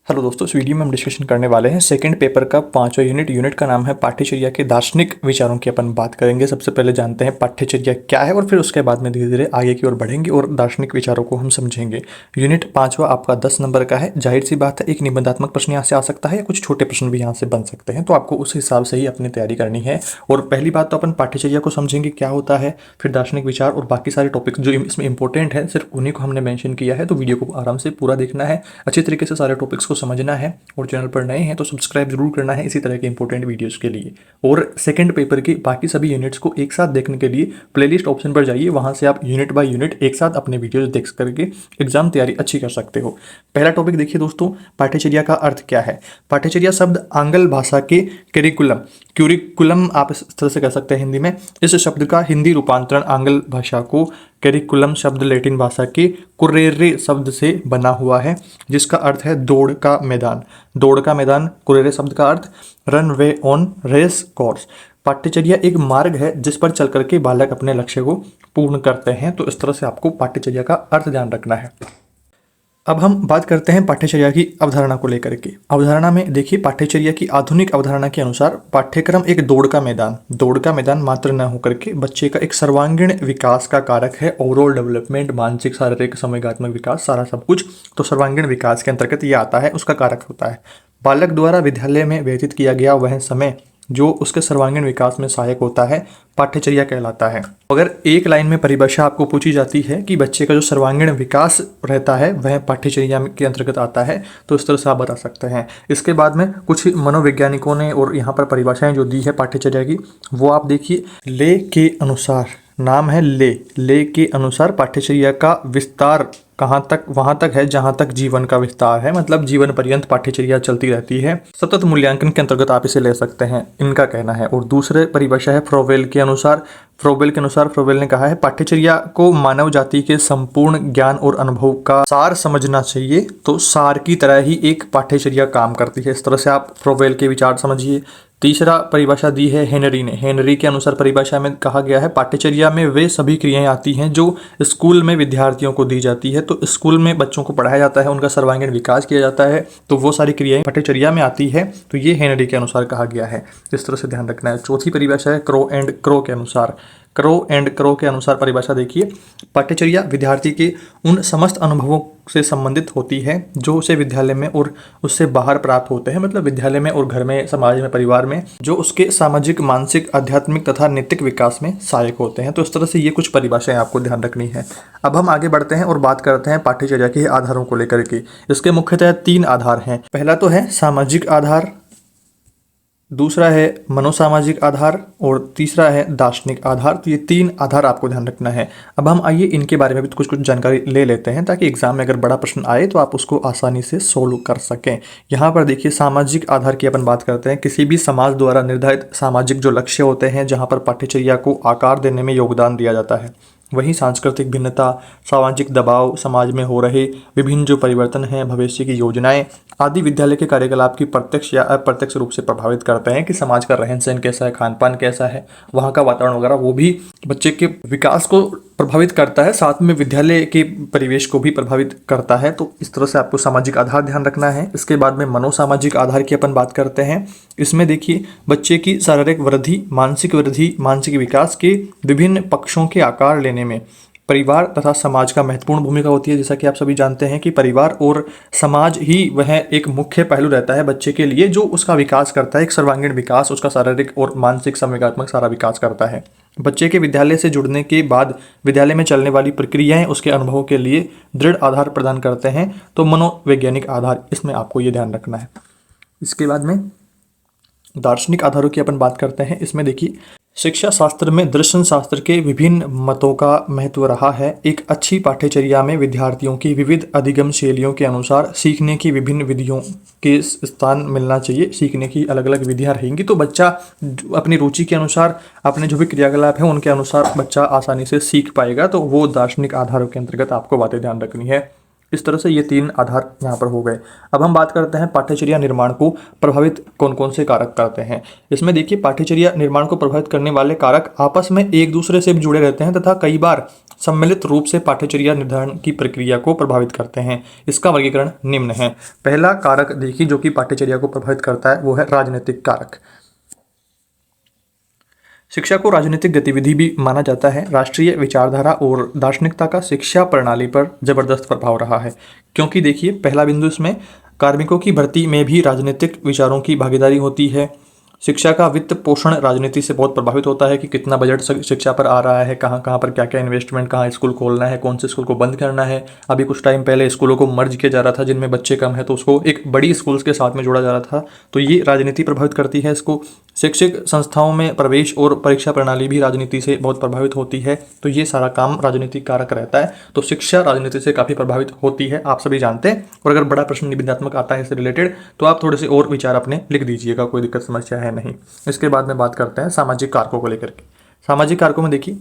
Hello दोस्तों, इस video में हम डिस्कशन करने वाले हैं सेकंड पेपर का पांचवा यूनिट का नाम है पाठ्यचर्या के दार्शनिक विचारों की अपन बात करेंगे। सबसे पहले जानते हैं पाठ्यचर्या क्या है और फिर उसके बाद में धीरे धीरे आगे की ओर बढ़ेंगे और दार्शनिक विचारों को हम समझेंगे। यूनिट पांचवा आपका 10 नंबर का है। जाहिर सी बात है, एक निबंधात्मक प्रश्न यहाँ से आ सकता है या कुछ छोटे प्रश्न भी यहाँ से बन सकते हैं, तो आपको उस हिसाब से ही अपनी तैयारी करनी है। और पहली बात तो अपन पाठ्यचर्या को समझेंगे क्या होता है, फिर दार्शनिक विचार और बाकी सारे टॉपिक्स जो इसमें इंपॉर्टेंट है सिर्फ उन्हीं को हमने मेंशन किया है। तो वीडियो को आराम से पूरा देखना है, अच्छी तरीके से सारे टॉपिक्स को समझना है और चैनल पर नए हैं तो सब्सक्राइब जरूर करना है इसी तरह के इंपॉर्टेंट वीडियोस के लिए। और सेकंड पेपर के बाकी सभी यूनिट्स को एक साथ देखने के लिए प्लेलिस्ट ऑप्शन पर जाइए, वहां से आप यूनिट बाय यूनिट एक साथ अपने वीडियोस देख करके एग्जाम तैयारी अच्छी कर सकते हो। पहला टॉपिक देखिए दोस्तों, पाठ्यचर्या का अर्थ क्या है। पाठ्यचर्या शब्द आंग्ल भाषा के क्यूरिकुलम आप इस तरह से कह सकते हैं हिंदी में। इस शब्द का हिंदी रूपांतरण आंग्ल भाषा को कैरिकुलम शब्द लैटिन भाषा के कुरेरे शब्द से बना हुआ है, जिसका अर्थ है दौड़ का मैदान। दौड़ का मैदान, कुरेरे शब्द का अर्थ run way on race course. पाठ्यचर्या एक मार्ग है जिस पर चल करके बालक अपने लक्ष्य को पूर्ण करते हैं। तो इस तरह से आपको पाठ्यचर्या का अर्थ ध्यान रखना है। अब हम बात करते हैं पाठ्यचर्या की अवधारणा को लेकर के। अवधारणा में देखिए, पाठ्यचर्या की आधुनिक अवधारणा के अनुसार पाठ्यक्रम एक दौड़ का मैदान मात्र न होकर के बच्चे का एक सर्वांगीण विकास का कारक है। ओवरऑल डेवलपमेंट, मानसिक, शारीरिक, संवेगात्मक विकास, सारा सब कुछ तो सर्वांगीण विकास के अंतर्गत ये आता है, उसका कारक होता है। बालक द्वारा विद्यालय में व्यतीत किया गया वह समय जो उसके सर्वांगीण विकास में सहायक होता है, पाठ्यचर्या कहलाता है। अगर एक लाइन में परिभाषा आपको पूछी जाती है कि बच्चे का जो सर्वांगीण विकास रहता है वह पाठ्यचर्या के अंतर्गत आता है, तो इस तरह से आप बता सकते हैं। इसके बाद में कुछ मनोवैज्ञानिकों ने और यहाँ पर परिभाषाएं जो दी है पाठ्यचर्या की, वो आप देखिए। ले के अनुसार, नाम है ले के अनुसार पाठ्यचर्या का विस्तार कहाँ तक, वहां तक है जहां तक जीवन का विस्तार है, मतलब जीवन पर्यंत पाठ्यचर्या चलती रहती है। सतत मूल्यांकन के अंतर्गत आप इसे ले सकते हैं, इनका कहना है। और दूसरे परिभाषा है फ्रोवेल के अनुसार। फ्रोवेल ने कहा है पाठ्यचर्या को मानव जाति के संपूर्ण ज्ञान और अनुभव का सार समझना चाहिए। तो सार की तरह ही एक पाठ्यचर्या काम करती है। इस तरह से आप फ्रोवेल के विचार समझिए। तीसरा परिभाषा दी है हेनरी ने। हेनरी के अनुसार परिभाषा में कहा गया है पाठ्यचर्या में वे सभी क्रियाएं आती हैं जो स्कूल में विद्यार्थियों को दी जाती है। तो स्कूल में बच्चों को पढ़ाया जाता है, उनका सर्वांगीण विकास किया जाता है, तो वो सारी क्रियाएं पाठ्यचर्या में आती है। तो ये हेनरी के अनुसार कहा गया है, इस तरह से ध्यान रखना है। चौथी परिभाषा है क्रो एंड क्रो के अनुसार परिभाषा देखिए, पाठ्यचर्या विद्यार्थी के उन समस्त अनुभवों से संबंधित होती है जो उसे विद्यालय में और उससे बाहर प्राप्त होते हैं, मतलब विद्यालय में और घर में, समाज में, परिवार में, जो उसके सामाजिक, मानसिक, आध्यात्मिक तथा नैतिक विकास में सहायक होते हैं। तो इस तरह से ये कुछ परिभाषाएं आपको ध्यान रखनी है। अब हम आगे बढ़ते हैं और बात करते हैं पाठ्यचर्या के आधारों को लेकर के। इसके मुख्यतः 3 आधार हैं। पहला तो है सामाजिक आधार, दूसरा है मनोसामाजिक आधार और तीसरा है दार्शनिक आधार। तो ये 3 आधार आपको ध्यान रखना है। अब हम आइए इनके बारे में भी कुछ जानकारी ले लेते हैं, ताकि एग्जाम में अगर बड़ा प्रश्न आए तो आप उसको आसानी से सोल्व कर सकें। यहाँ पर देखिए, सामाजिक आधार की अपन बात करते हैं। किसी भी समाज द्वारा निर्धारित सामाजिक जो लक्ष्य होते हैं, जहाँ पर पाठ्यचर्या को आकार देने में योगदान दिया जाता है। वहीं सांस्कृतिक भिन्नता, सामाजिक दबाव, समाज में हो रहे विभिन्न जो परिवर्तन हैं, भविष्य की योजनाएं आदि विद्यालय के कार्यकलाप की प्रत्यक्ष या अप्रत्यक्ष रूप से प्रभावित करते हैं कि समाज का रहन सहन कैसा है, खान पान कैसा है, वहाँ का वातावरण वगैरह, वो भी बच्चे के विकास को प्रभावित करता है, साथ में विद्यालय के परिवेश को भी प्रभावित करता है। तो इस तरह से आपको सामाजिक आधार ध्यान रखना है। इसके बाद में मनोसामाजिक आधार की अपन बात करते हैं। इसमें देखिए, बच्चे की शारीरिक वृद्धि, मानसिक विकास के विभिन्न पक्षों के आकार लेने में परिवार तथा समाज का महत्वपूर्ण भूमिका होती है। जैसा कि आप सभी जानते हैं कि परिवार और समाज ही वह एक मुख्य पहलू रहता है बच्चे के लिए, जो उसका विकास करता है, एक सर्वांगीण विकास, उसका शारीरिक और मानसिक, संवेगात्मक सारा विकास करता है। बच्चे के विद्यालय से जुड़ने के बाद विद्यालय में चलने वाली प्रक्रियाएं उसके अनुभवों के लिए दृढ़ आधार प्रदान करते हैं। तो मनोवैज्ञानिक आधार, इसमें आपको ये ध्यान रखना है। इसके बाद में दार्शनिक आधारों की अपन बात करते हैं। इसमें देखिए, शिक्षा शास्त्र में दर्शन शास्त्र के विभिन्न मतों का महत्व रहा है। एक अच्छी पाठ्यचर्या में विद्यार्थियों की विविध अधिगम शैलियों के अनुसार सीखने की विभिन्न विधियों के स्थान मिलना चाहिए। सीखने की अलग अलग विधियां रहेंगी तो बच्चा अपनी रुचि के अनुसार, अपने जो भी क्रियाकलाप है उनके अनुसार बच्चा आसानी से सीख पाएगा। तो वो दार्शनिक आधारों के अंतर्गत आपको बातें ध्यान रखनी है। इस तरह से ये 3 आधार यहाँ पर हो गए। अब हम बात करते हैं पाठ्यचर्या निर्माण को प्रभावित कौन कौन से कारक करते हैं। इसमें देखिए पाठ्यचर्या निर्माण को प्रभावित करने वाले कारक आपस में एक दूसरे से भी जुड़े रहते हैं तथा कई बार सम्मिलित रूप से पाठ्यचर्या निर्धारण की प्रक्रिया को प्रभावित करते हैं। इसका वर्गीकरण निम्न है। पहला कारक देखिए जो कि पाठ्यचर्या को प्रभावित करता है वो है राजनीतिक कारक। शिक्षा को राजनीतिक गतिविधि भी माना जाता है। राष्ट्रीय विचारधारा और दार्शनिकता का शिक्षा प्रणाली पर जबरदस्त प्रभाव रहा है, क्योंकि देखिए पहला बिंदु इसमें कार्मिकों की भर्ती में भी राजनीतिक विचारों की भागीदारी होती है। शिक्षा का वित्त पोषण राजनीति से बहुत प्रभावित होता है कि कितना बजट शिक्षा पर आ रहा है, कहाँ कहाँ पर क्या क्या इन्वेस्टमेंट, कहाँ स्कूल खोलना है, कौन से स्कूल को बंद करना है। अभी कुछ टाइम पहले स्कूलों को मर्ज किया जा रहा था जिनमें बच्चे कम है तो उसको एक बड़ी स्कूल्स के साथ में जोड़ा जा रहा था, तो ये राजनीति प्रभावित करती है इसको। शैक्षिक संस्थाओं में प्रवेश और परीक्षा प्रणाली भी राजनीति से बहुत प्रभावित होती है, तो ये सारा काम राजनीतिक कारक रहता है। तो शिक्षा राजनीति से काफ़ी प्रभावित होती है, आप सभी जानते हैं। और अगर बड़ा प्रश्न निबंधात्मक आता है इससे रिलेटेड तो आप थोड़े से और विचार अपने लिख दीजिएगा, कोई दिक्कत समस्या है नहीं। इसके बाद में बात करते हैं सामाजिक कारकों को लेकर के। सामाजिक कारकों में देखिए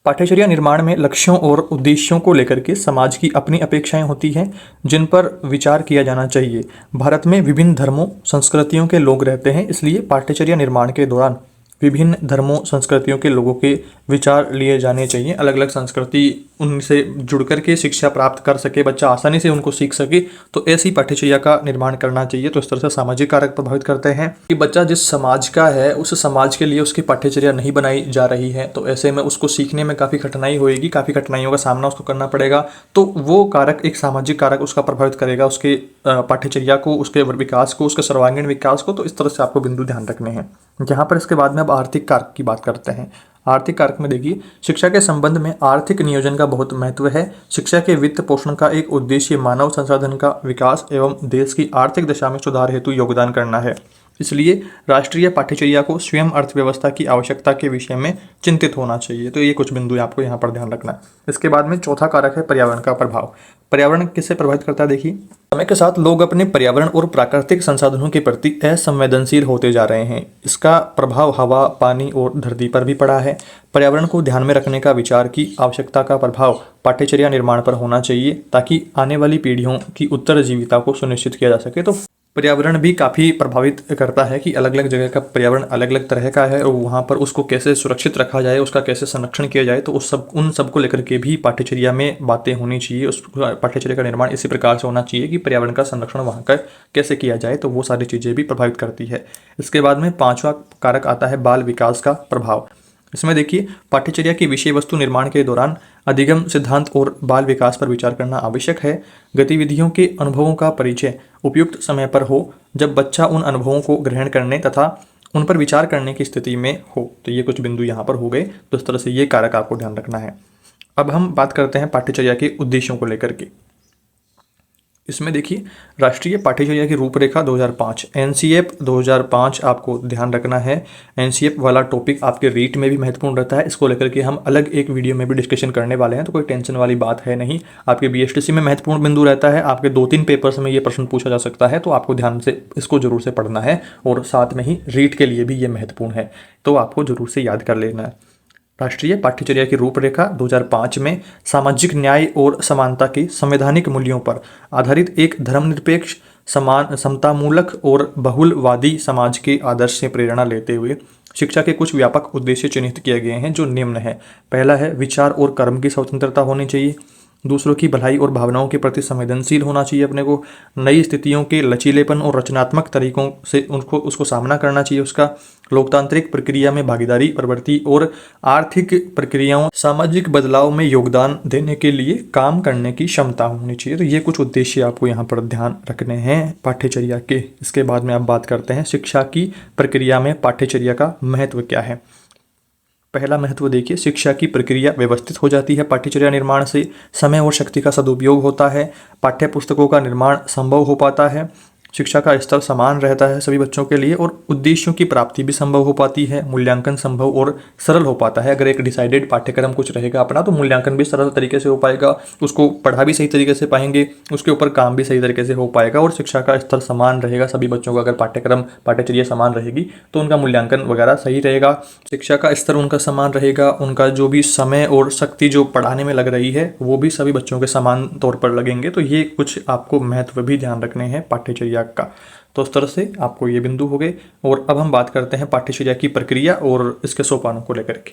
पाठ्यचर्या निर्माण में लक्ष्यों और उद्देश्यों को लेकर के समाज की अपनी अपेक्षाएं होती हैं जिन पर विचार किया जाना चाहिए। भारत में विभिन्न धर्मों संस्कृतियों के लोग रहते हैं, इसलिए पाठ्यचर्या निर्माण के दौरान विभिन्न धर्मों संस्कृतियों के लोगों के विचार लिए जाने चाहिए। अलग अलग संस्कृति उनसे जुड़ कर के शिक्षा प्राप्त कर सके, बच्चा आसानी से उनको सीख सके, तो ऐसी पाठ्यचर्या का निर्माण करना चाहिए। तो इस तरह से सामाजिक कारक प्रभावित करते हैं कि बच्चा जिस समाज का है उस समाज के लिए उसकी पाठ्यचर्या नहीं बनाई जा रही है, तो ऐसे में उसको सीखने में काफ़ी कठिनाई होएगी, काफ़ी कठिनाइयों का सामना उसको करना पड़ेगा। तो वो कारक एक सामाजिक कारक उसका प्रभावित करेगा, उसके पाठ्यचर्या को, उसके विकास को, उसके सर्वांगीण विकास को। तो इस तरह से आपको बिंदु ध्यान रखने हैं। यहाँ पर इसके बाद में अब आर्थिक कारक की बात करते हैं। आर्थिक कारक में देखिए शिक्षा के संबंध में आर्थिक नियोजन का बहुत महत्व है। शिक्षा के वित्त पोषण का एक उद्देश्य मानव संसाधन का विकास एवं देश की आर्थिक दशा में सुधार हेतु योगदान करना है। इसलिए राष्ट्रीय पाठ्यचर्या को स्वयं अर्थव्यवस्था की आवश्यकता के विषय में चिंतित होना चाहिए। तो ये कुछ बिंदु आपको यहाँ पर ध्यान रखना है। इसके बाद में चौथा कारक है पर्यावरण का प्रभाव। पर्यावरण किससे प्रभावित करता है? देखिए समय के साथ लोग अपने पर्यावरण और प्राकृतिक संसाधनों के प्रति असंवेदनशील होते जा रहे हैं। इसका प्रभाव हवा, पानी और धरती पर भी पड़ा है। पर्यावरण को ध्यान में रखने का विचार की आवश्यकता का प्रभाव पाठ्यचर्या निर्माण पर होना चाहिए ताकि आने वाली पीढ़ियों की उत्तरजीविता को सुनिश्चित किया जा सके। तो पर्यावरण भी काफ़ी प्रभावित करता है कि अलग अलग जगह का पर्यावरण अलग अलग तरह का है और वहाँ पर उसको कैसे सुरक्षित रखा जाए, उसका कैसे संरक्षण किया जाए। तो उन सब को लेकर के भी पाठ्यचर्या में बातें होनी चाहिए। उस पाठ्यचर्या का निर्माण इसी प्रकार से होना चाहिए कि पर्यावरण का संरक्षण वहाँ का कैसे किया जाए, तो वो सारी चीज़ें भी प्रभावित करती है। इसके बाद में पाँचवा कारक आता है बाल विकास का प्रभाव। इसमें देखिए पाठ्यचर्या की विषय वस्तु निर्माण के दौरान अधिगम सिद्धांत और बाल विकास पर विचार करना आवश्यक है। गतिविधियों के अनुभवों का परिचय उपयुक्त समय पर हो, जब बच्चा उन अनुभवों को ग्रहण करने तथा उन पर विचार करने की स्थिति में हो। तो ये कुछ बिंदु यहाँ पर हो गए। तो इस तरह से ये कारक आपको ध्यान रखना है। अब हम बात करते हैं पाठ्यचर्या के उद्देश्यों को लेकर के। इसमें देखिए राष्ट्रीय पाठ्यचर्या की रूपरेखा 2005 एनसीएफ 2005 आपको ध्यान रखना है। एनसीएफ वाला टॉपिक आपके रीट में भी महत्वपूर्ण रहता है। इसको लेकर के हम अलग एक वीडियो में भी डिस्कशन करने वाले हैं, तो कोई टेंशन वाली बात है नहीं। आपके बीएसटीसी में महत्वपूर्ण बिंदु रहता है। आपके 2-3 पेपर्स में ये प्रश्न पूछा जा सकता है, तो आपको ध्यान से इसको जरूर से पढ़ना है। और साथ में ही रीट के लिए भी ये महत्वपूर्ण है, तो आपको जरूर से याद कर लेना है। राष्ट्रीय पाठ्यचर्या की रूपरेखा 2005 में सामाजिक न्याय और समानता के संवैधानिक मूल्यों पर आधारित एक धर्मनिरपेक्ष, समान, समतामूलक और बहुलवादी समाज के आदर्श से प्रेरणा लेते हुए शिक्षा के कुछ व्यापक उद्देश्य चिन्हित किए गए हैं, जो निम्न है। पहला है विचार और कर्म की स्वतंत्रता होनी चाहिए। दूसरों की भलाई और भावनाओं के प्रति संवेदनशील होना चाहिए अपने को। नई स्थितियों के लचीलेपन और रचनात्मक तरीकों से उसको सामना करना चाहिए उसका। लोकतांत्रिक प्रक्रिया में भागीदारी, प्रवृत्ति और आर्थिक प्रक्रियाओं, सामाजिक बदलाव में योगदान देने के लिए काम करने की क्षमता होनी चाहिए। तो ये कुछ उद्देश्य आपको यहाँ पर ध्यान रखने हैं पाठ्यचर्या के। इसके बाद में आप बात करते हैं शिक्षा की प्रक्रिया में पाठ्यचर्या का महत्व क्या है। पहला महत्व देखिए, शिक्षा की प्रक्रिया व्यवस्थित हो जाती है पाठ्यचर्या निर्माण से। समय और शक्ति का सदुपयोग होता है। पाठ्य पुस्तकों का निर्माण संभव हो पाता है। शिक्षा का स्तर समान रहता है सभी बच्चों के लिए और उद्देश्यों की प्राप्ति भी संभव हो पाती है, मूल्यांकन संभव और सरल हो पाता है। अगर एक डिसाइडेड पाठ्यक्रम कुछ रहेगा अपना तो मूल्यांकन भी सरल तरीके से हो पाएगा, उसको पढ़ा भी सही तरीके से पाएंगे, उसके ऊपर काम भी सही तरीके से हो पाएगा और शिक्षा का स्तर समान रहेगा सभी बच्चों का। अगर पाठ्यचर्या समान रहेगी तो उनका मूल्यांकन वगैरह सही रहेगा, शिक्षा का स्तर उनका समान रहेगा, उनका जो भी समय और शक्ति जो पढ़ाने में लग रही है वो भी सभी बच्चों के समान तौर पर लगेंगे। तो ये कुछ आपको महत्व भी ध्यान रखने हैं पाठ्यचर्या का। तो इस तरह से आपको ये बिंदु हो गए। और अब हम बात करते हैं पाठ्यचर्या की प्रक्रिया और इसके सोपानों को लेकर के।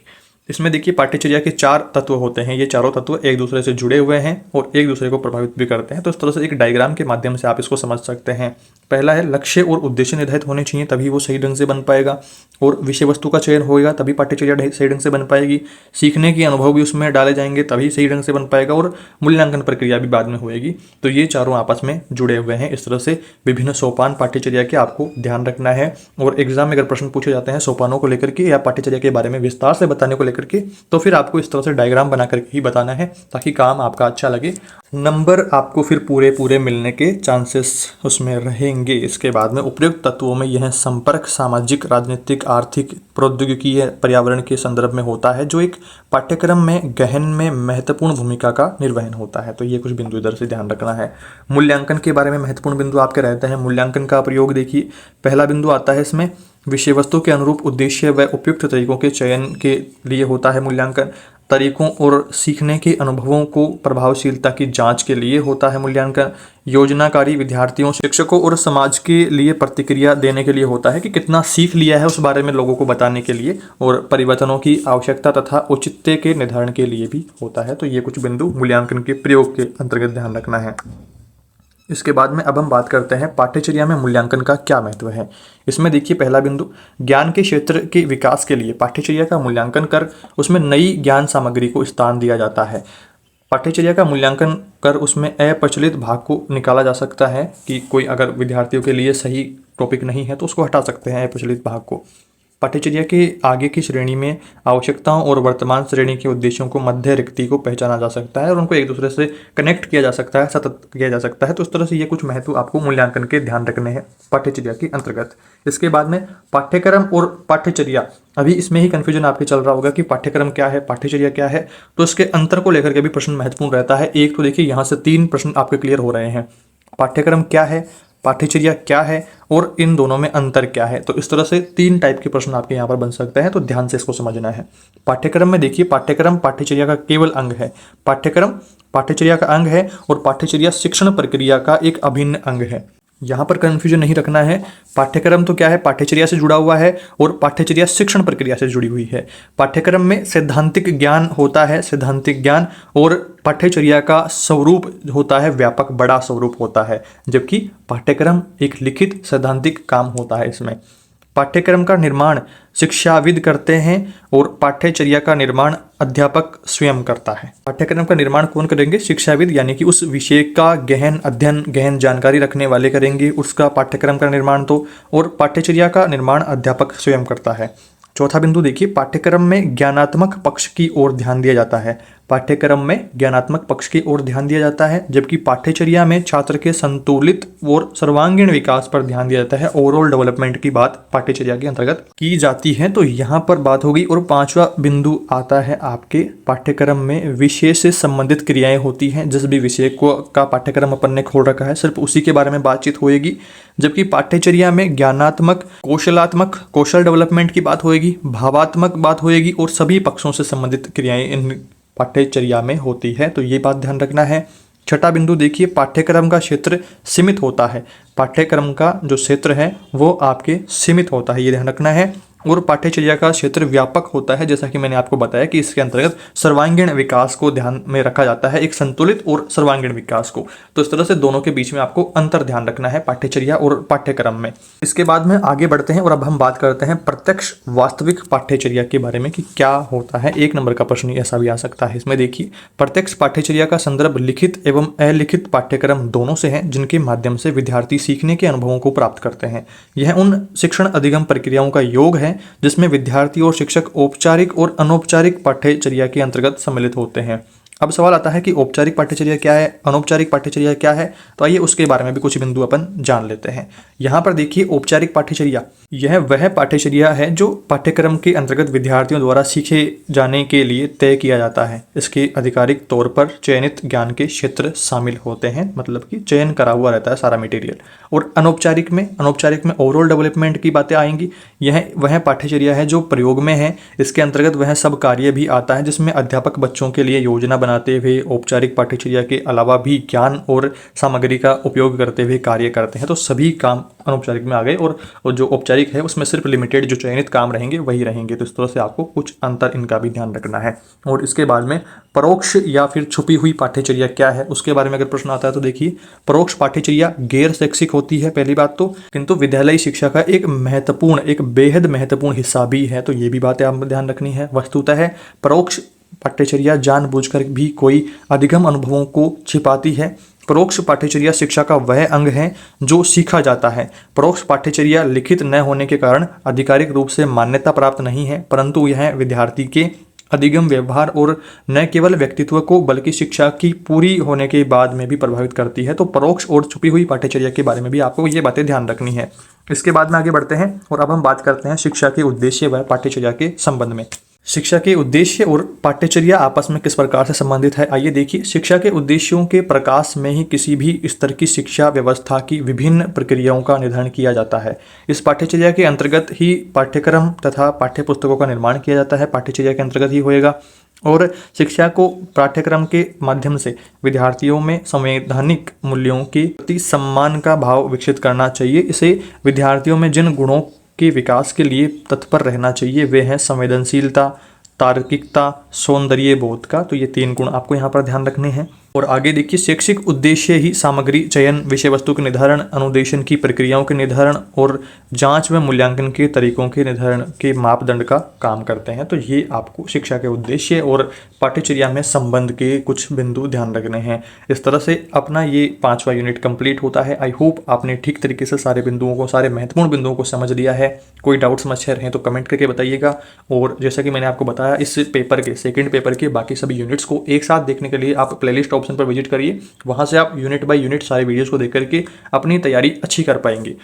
इसमें देखिए पाठ्यचर्या के 4 तत्व होते हैं। ये चारों तत्व एक दूसरे से जुड़े हुए हैं और एक दूसरे को प्रभावित भी करते हैं। तो इस तरह से एक डायग्राम के माध्यम से आप इसको समझ सकते हैं। पहला है लक्ष्य और उद्देश्य निर्धारित होने चाहिए, तभी वो सही ढंग से बन पाएगा। और विषय वस्तु का चयन होगा तभी पाठ्यचर्या सही ढंग से बन पाएगी। सीखने के अनुभव भी उसमें डाले जाएंगे तभी सही ढंग से बन पाएगा और मूल्यांकन प्रक्रिया भी बाद में होएगी। तो ये चारों आपस में जुड़े हुए हैं। इस तरह से विभिन्न सोपान पाठ्यचर्या के आपको ध्यान रखना है। और एग्जाम में अगर प्रश्न पूछे जाते हैं सोपानों को लेकर के या पाठ्यचर्या के बारे में विस्तार से बताने को लेकर के, तो फिर आपको इस तरह से डायग्राम बना करके ही बताना है ताकि काम आपका अच्छा लगे। नंबर आपको फिर पूरे मिलने के चांसेस उसमें रहेंगे। इसके बाद में उपयुक्त तत्वों में यह संपर्क सामाजिक, राजनीतिक, आर्थिक, प्रौद्योगिकीय, पर्यावरण के संदर्भ में होता है जो एक पाठ्यक्रम में गहन में महत्वपूर्ण भूमिका का निर्वहन होता है। तो ये कुछ बिंदु इधर से ध्यान रखना है। मूल्यांकन के बारे में महत्वपूर्ण बिंदु आपके रहते हैं। मूल्यांकन का प्रयोग देखिए, पहला बिंदु आता है इसमें विषय वस्तु के अनुरूप उद्देश्य व उपयुक्त तरीकों के चयन के लिए होता है मूल्यांकन। तरीकों और सीखने के अनुभवों को प्रभावशीलता की जांच के लिए होता है मूल्यांकन। योजनाकारी विद्यार्थियों, शिक्षकों और समाज के लिए प्रतिक्रिया देने के लिए होता है कि कितना सीख लिया है उस बारे में लोगों को बताने के लिए। और परिवर्तनों की आवश्यकता तथा औचित्य के निर्धारण के लिए भी होता है। तो ये कुछ बिंदु मूल्यांकन के प्रयोग के अंतर्गत ध्यान रखना है। इसके बाद में अब हम बात करते हैं पाठ्यचर्या में मूल्यांकन का क्या महत्व है। इसमें देखिए पहला बिंदु, ज्ञान के क्षेत्र के विकास के लिए पाठ्यचर्या का मूल्यांकन कर उसमें नई ज्ञान सामग्री को स्थान दिया जाता है। पाठ्यचर्या का मूल्यांकन कर उसमें अप्रचलित भाग को निकाला जा सकता है कि कोई अगर विद्यार्थियों के लिए सही टॉपिक नहीं है तो उसको हटा सकते हैं अप्रचलित भाग को। पाठ्यचर्या के आगे की श्रेणी में आवश्यकताओं और वर्तमान श्रेणी के उद्देश्यों को मध्य रिक्ति को पहचाना जा सकता है और उनको एक दूसरे से कनेक्ट किया जा सकता है, सतत किया जा सकता है। तो इस तरह से ये कुछ महत्व आपको मूल्यांकन के ध्यान रखने हैं पाठ्यचर्या के अंतर्गत। इसके बाद में पाठ्यक्रम और पाठ्यचर्या, अभी इसमें ही कन्फ्यूजन आपके चल रहा होगा कि पाठ्यक्रम क्या है, पाठ्यचर्या क्या है। तो इसके अंतर को लेकर के भी प्रश्न महत्वपूर्ण रहता है। एक तो देखिए यहाँ से 3 प्रश्न आपके क्लियर हो रहे हैं। पाठ्यक्रम क्या है, पाठ्यचर्या क्या है और इन दोनों में अंतर क्या है। तो इस तरह से 3 टाइप के प्रश्न आपके यहाँ पर बन सकते हैं। तो ध्यान से इसको समझना है। पाठ्यक्रम में देखिए, पाठ्यक्रम पाठ्यचर्या का केवल अंग है। पाठ्यक्रम पाठ्यचर्या का अंग है और पाठ्यचर्या शिक्षण प्रक्रिया का एक अभिन्न अंग है। यहाँ पर कन्फ्यूजन नहीं रखना है। पाठ्यक्रम तो क्या है, पाठ्यचर्या से जुड़ा हुआ है और पाठ्यचर्या शिक्षण प्रक्रिया से जुड़ी हुई है। पाठ्यक्रम में सैद्धांतिक ज्ञान होता है, सैद्धांतिक ज्ञान, और पाठ्यचर्या का स्वरूप होता है व्यापक, बड़ा स्वरूप होता है, जबकि पाठ्यक्रम एक लिखित सैद्धांतिक काम होता है। इसमें पाठ्यक्रम का निर्माण शिक्षाविद करते हैं और पाठ्यचर्या का निर्माण अध्यापक स्वयं करता है। पाठ्यक्रम का निर्माण कौन करेंगे, शिक्षाविद, यानी कि उस विषय का गहन अध्ययन, गहन जानकारी रखने वाले करेंगे उसका पाठ्यक्रम का निर्माण। तो और पाठ्यचर्या का निर्माण अध्यापक स्वयं करता है। चौथा बिंदु देखिए, पाठ्यक्रम में ज्ञानात्मक पक्ष की ओर ध्यान दिया जाता है। पाठ्यक्रम में ज्ञानात्मक पक्ष की ओर ध्यान दिया जाता है, जबकि पाठ्यचर्या में छात्र के संतुलित और सर्वांगीण विकास पर ध्यान दिया जाता है। ओवरऑल डेवलपमेंट की बात पाठ्यचर्या के अंतर्गत की जाती है। तो यहाँ पर बात होगी। और 5वां बिंदु आता है आपके पाठ्यक्रम में विषय से संबंधित क्रियाएं होती हैं। जिस भी विषय को का पाठ्यक्रम अपन ने खोल रखा है सिर्फ उसी के बारे में बातचीत होएगी, जबकि पाठ्यचर्या में ज्ञानात्मक, कौशलात्मक, कौशल डेवलपमेंट की बात होएगी, भावात्मक बात होएगी और सभी पक्षों से संबंधित क्रियाएं इन पाठ्यचर्या में होती है। तो ये बात ध्यान रखना है। छठा बिंदु देखिए, पाठ्यक्रम का क्षेत्र सीमित होता है। पाठ्यक्रम का जो क्षेत्र है वो आपके सीमित होता है, ये ध्यान रखना है। और पाठ्यचर्या का क्षेत्र व्यापक होता है, जैसा कि मैंने आपको बताया कि इसके अंतर्गत सर्वांगीण विकास को ध्यान में रखा जाता है, एक संतुलित और सर्वांगीण विकास को। तो इस तरह से दोनों के बीच में आपको अंतर ध्यान रखना है पाठ्यचर्या और पाठ्यक्रम में। इसके बाद में आगे बढ़ते हैं और अब हम बात करते हैं प्रत्यक्ष वास्तविक पाठ्यचर्या के बारे में कि क्या होता है। 1 नंबर का प्रश्न ऐसा भी आ सकता है। इसमें देखिए, प्रत्यक्ष पाठ्यचर्या का संदर्भ लिखित एवं अलिखित पाठ्यक्रम दोनों से है, जिनके माध्यम से विद्यार्थी सीखने के अनुभवों को प्राप्त करते हैं। यह उन शिक्षण अधिगम प्रक्रियाओं का योग है जिसमें विद्यार्थी और शिक्षक औपचारिक और अनौपचारिक पाठ्यचर्या के अंतर्गत सम्मिलित होते हैं। अब सवाल आता है कि औपचारिक पाठ्यचर्या क्या है, अनौपचारिक पाठ्यचर्या क्या है। तो आइए उसके बारे में भी कुछ बिंदु अपन जान लेते हैं। यहाँ पर देखिए, औपचारिक पाठ्यचर्या यह वह पाठ्यचर्या है जो पाठ्यक्रम के अंतर्गत विद्यार्थियों द्वारा सीखे जाने के लिए तय किया जाता है। इसके आधिकारिक तौर पर चयनित ज्ञान के क्षेत्र शामिल होते हैं, मतलब कि चयन करा हुआ रहता है सारा मटेरियल। और अनौपचारिक में ओवरऑल डेवलपमेंट की बातें आएंगी। यह वह पाठ्यचर्या है जो प्रयोग में है। इसके अंतर्गत वह सब कार्य भी आता है जिसमें अध्यापक बच्चों के लिए योजना बनाते हुए औपचारिक पाठ्यचर्या के अलावा भी ज्ञान और सामग्री का उपयोग करते हुए कार्य करते हैं। तो सभी काम अनौपचारिक में आ गए, और जो औपचारिक है उसमें सिर्फ लिमिटेड जो चयनित काम रहेंगे वही रहेंगे। तो इस तरह से आपको कुछ अंतर इनका भी ध्यान रखना है। और इसके बाद में परोक्ष या फिर छुपी हुई पाठ्यचर्या क्या है, उसके बारे में अगर प्रश्न आता है तो देखिए, परोक्ष पाठ्यचर्या गैर शैक्षिक होती है पहली बात तो, किंतु विद्यालयी शिक्षा का एक बेहद महत्वपूर्ण हिस्सा भी है। तो ये भी बातें आपको ध्यान रखनी है। वस्तुतः परोक्ष पाठ्यचर्या जानबूझकर भी कोई अधिगम अनुभवों को छिपाती है। परोक्ष पाठ्यचर्या शिक्षा का वह अंग है जो सीखा जाता है। परोक्ष पाठ्यचर्या लिखित न होने के कारण आधिकारिक रूप से मान्यता प्राप्त नहीं है, परंतु यह विद्यार्थी के अधिगम, व्यवहार और न केवल व्यक्तित्व को बल्कि शिक्षा की पूरी होने के बाद में भी प्रभावित करती है। तो परोक्ष और छुपी हुई पाठ्यचर्या के बारे में भी आपको ये बातें ध्यान रखनी है। इसके बाद में आगे बढ़ते हैं और अब हम बात करते हैं शिक्षा के उद्देश्य व पाठ्यचर्या के संबंध में। शिक्षा के उद्देश्य और पाठ्यचर्या आपस में किस प्रकार से संबंधित है, आइए देखिए। शिक्षा के उद्देश्यों के प्रकाश में ही किसी भी स्तर की शिक्षा व्यवस्था की विभिन्न प्रक्रियाओं का निर्धारण किया जाता है। इस पाठ्यचर्या के अंतर्गत ही पाठ्यक्रम तथा पाठ्य पुस्तकों का निर्माण किया जाता है, पाठ्यचर्या के अंतर्गत ही होएगा। और शिक्षा को पाठ्यक्रम के माध्यम से विद्यार्थियों में संवैधानिक मूल्यों के प्रति सम्मान का भाव विकसित करना चाहिए। इसे विद्यार्थियों में जिन गुणों के विकास के लिए तत्पर रहना चाहिए वे हैं संवेदनशीलता, तार्किकता, सौंदर्य बोध का। तो ये 3 गुण आपको यहाँ पर ध्यान रखने हैं। और आगे देखिए, शैक्षिक उद्देश्य ही सामग्री चयन, विषय वस्तु के निर्धारण, अनुदेशन की प्रक्रियाओं के निर्धारण और जांच व मूल्यांकन के तरीकों के निर्धारण के मापदंड का काम करते हैं। तो ये आपको शिक्षा के उद्देश्य और पाठ्यचर्या में संबंध के कुछ बिंदु ध्यान रखने हैं। इस तरह से अपना ये 5वां यूनिट कंप्लीट होता है। आई होप आपने ठीक तरीके से सारे बिंदुओं को, सारे महत्वपूर्ण बिंदुओं को समझ लिया है। कोई डाउट समस्या रहे तो कमेंट करके बताइएगा। और जैसा कि मैंने आपको बताया, इस पेपर के सेकंड पेपर के बाकी सभी यूनिट्स को एक साथ देखने के लिए आप प्लेलिस्ट ऑप्शन पर विजिट करिए। वहां से आप यूनिट बाय यूनिट सारे वीडियोस को देख करके अपनी तैयारी अच्छी कर पाएंगे।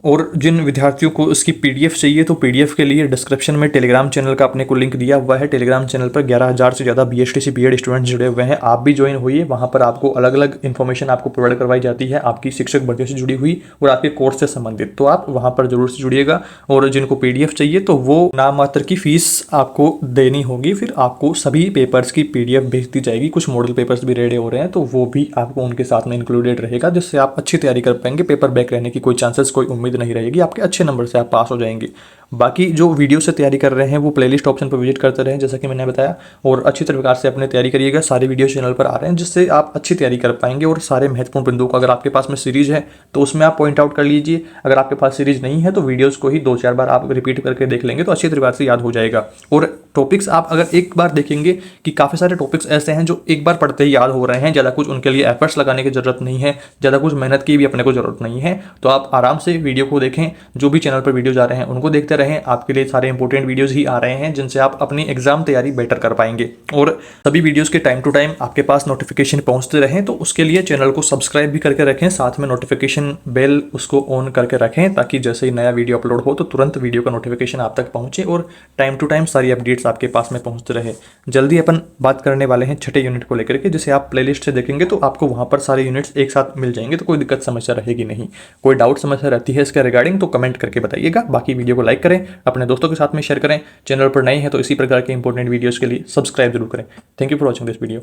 और जिन विद्यार्थियों को इसकी पीडीएफ चाहिए तो पीडीएफ के लिए डिस्क्रिप्शन में टेलीग्राम चैनल का अपने को लिंक दिया हुआ है। टेलीग्राम चैनल पर 11,000 से ज़्यादा बीएसटीसी बीएड स्टूडेंट्स जुड़े हुए हैं। आप भी ज्वाइन होइए, वहाँ पर आपको अलग अलग इन्फॉर्मेशन आपको प्रोवाइड करवाई जाती है आपकी शिक्षक भर्ती से जुड़ी हुई और आपके कोर्स से संबंधित। तो आप वहाँ पर जरूर से जुड़िएगा। और जिनको पीडीएफ चाहिए तो वो नाम मात्र की फीस आपको देनी होगी, फिर आपको सभी पेपर्स की पीडीएफ भेज दी जाएगी। कुछ मॉडल पेपर्स भी रेडी हो रहे हैं तो वो भी आपको उनके साथ में इंक्लूडेड रहेगा, जिससे आप अच्छी तैयारी कर पाएंगे। पेपर बैक रहने की कोई चांसेस, कोई उम्मीद नहीं रहेगी। आपके अच्छे नंबर से आप पास हो जाएंगे। बाकी जो वीडियो से तैयारी कर रहे हैं वो प्लेलिस्ट ऑप्शन पर विजिट करते रहें, जैसा कि मैंने बताया। और अच्छी प्रकार से अपने तैयारी करिएगा। सारे वीडियो चैनल पर आ रहे हैं जिससे आप अच्छी तैयारी कर पाएंगे। और सारे महत्वपूर्ण बिंदुओं को, अगर आपके पास में सीरीज है तो उसमें आप पॉइंट आउट कर लीजिए। अगर आपके पास सीरीज नहीं है तो वीडियोज़ को ही 2-4 बार आप रिपीट करके देख लेंगे तो अच्छी प्रकार से याद हो जाएगा। और टॉपिक्स आप अगर एक बार देखेंगे कि काफ़ी सारे टॉपिक्स ऐसे हैं जो एक बार पढ़ते ही याद हो रहे हैं, ज़्यादा कुछ उनके लिए एफर्ट्स लगाने की जरूरत नहीं है, ज़्यादा कुछ मेहनत की भी अपने को जरूरत नहीं है। तो आप आराम से वीडियो को देखें, जो भी चैनल पर वीडियोज आ रहे हैं उनको देखते रहें। आपके लिए सारे इंपॉर्टेंट वीडियोस ही आ रहे हैं जिनसे आप अपनी एग्जाम तैयारी बेटर कर पाएंगे। और सभी वीडियोस के टाइम टू टाइम आपके पास नोटिफिकेशन पहुंचते रहें, तो उसके लिए चैनल को सब्सक्राइब भी करके रखें, साथ में नोटिफिकेशन बेल उसको ऑन करके रखें, ताकि जैसे ही नया वीडियो अपलोड हो तो तुरंत वीडियो का नोटिफिकेशन आप तक पहुंचे और टाइम टू टाइम सारी अपडेट्स आपके पास में पहुंचते रहे। जल्दी अपन बात करने वाले हैं 6ठे यूनिट को लेकर के, जिसे आप प्लेलिस्ट से देखेंगे तो आपको वहां पर सारे यूनिट्स एक साथ मिल जाएंगे, तो कोई दिक्कत समस्या रहेगी नहीं। कोई डाउट समस्या रहती है इसके रिगार्डिंग तो कमेंट करके बताइएगा। बाकी वीडियो को लाइक करें, अपने दोस्तों के साथ में शेयर करें। चैनल पर नए हैं तो इसी प्रकार के इंपॉर्टेंट वीडियोस के लिए सब्सक्राइब जरूर करें। Thank you for watching this video.